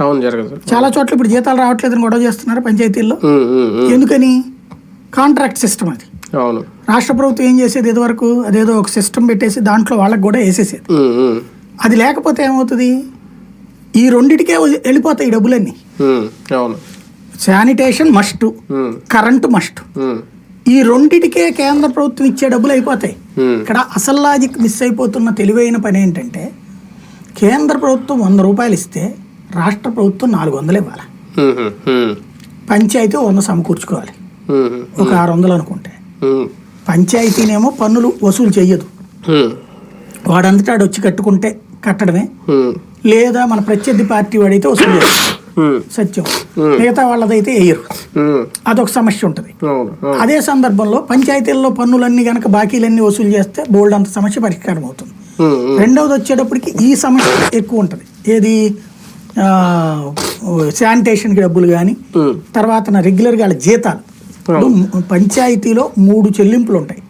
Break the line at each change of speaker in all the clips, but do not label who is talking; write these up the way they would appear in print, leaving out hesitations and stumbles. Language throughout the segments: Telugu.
అవును, జరగదు.
చాలా చోట్ల ఇప్పుడు జీతాలు రావట్లేదని గొడవ చేస్తున్నారు పంచాయతీల్లో. ఎందుకని? కాంట్రాక్ట్ సిస్టమ్ అది.
అవును.
రాష్ట్ర ప్రభుత్వం ఏం చేసేది ఇదివరకు, అదేదో ఒక సిస్టమ్ పెట్టేసి దాంట్లో వాళ్ళకి కూడా వేసేసేది. అది లేకపోతే ఏమవుతుంది, ఈ రెండిటికే వెళ్ళిపోతాయి ఈ డబ్బులన్నీ.
అవును.
శానిటేషన్ మస్ట్, కరెంటు మస్ట్, ఈ రెండిటికే కేంద్ర ప్రభుత్వం ఇచ్చే డబ్బులు అయిపోతాయి. ఇక్కడ అసలు లాజిక్ మిస్ అయిపోతున్న తెలివైన పని ఏంటంటే, కేంద్ర ప్రభుత్వం 100 రూపాయలు ఇస్తే రాష్ట్ర ప్రభుత్వం 400 ఇవ్వాలి. పంచాయతీ 100 సమకూర్చుకోవాలి. ఒక 600 అనుకుంటే పంచాయతీనేమో పన్నులు వసూలు చెయ్యదు, వాడంతటా ఆడు వచ్చి కట్టుకుంటే కట్టడమే, లేదా మన ప్రత్యర్థి పార్టీ వాడైతే వసూలు చేస్తారు సత్యం, మిగతా వాళ్ళదైతే వేయరు. అదొక సమస్య ఉంటుంది. అదే సందర్భంలో పంచాయతీల్లో పన్నులన్నీ కనుక బాకీలన్నీ వసూలు చేస్తే బోల్డ్ అంత సమస్య పరిష్కారం అవుతుంది. రెండవది వచ్చేటప్పటికి ఈ సమస్య ఎక్కువ ఉంటుంది. ఏది, శానిటేషన్కి డబ్బులు కానీ, తర్వాత రెగ్యులర్గా వాళ్ళ జీతాలు. పంచాయతీలో 3 చెల్లింపులు ఉంటాయి.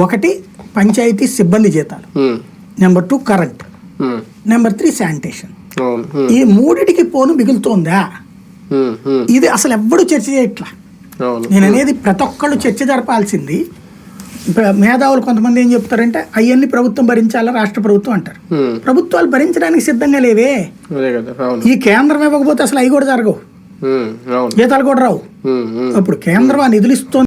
ఒకటి పంచాయతీ సిబ్బంది జీతాలు, నెంబర్ 2 కరెంట్, నెంబర్ 3 శానిటేషన్. ఈ 3టికి పోను మిగులుతోందా? ఇది అసలు ఎవ్వడు చర్చ చేయట్లా. నేను అనేది ప్రతి ఒక్కళ్ళు చర్చ జరపాల్సింది. మేధావులు కొంతమంది ఏం చెప్తారంటే, అవన్నీ ప్రభుత్వం భరించాలా, రాష్ట్ర ప్రభుత్వం అంటారు. ప్రభుత్వాలు భరించడానికి సిద్ధంగా లేవే. ఈ కేంద్రం ఇవ్వకపోతే అసలు అవి కూడా జరగవు, జీతాలు కూడా రావు. అప్పుడు కేంద్రం ఆ నిధులు ఇస్తోంది.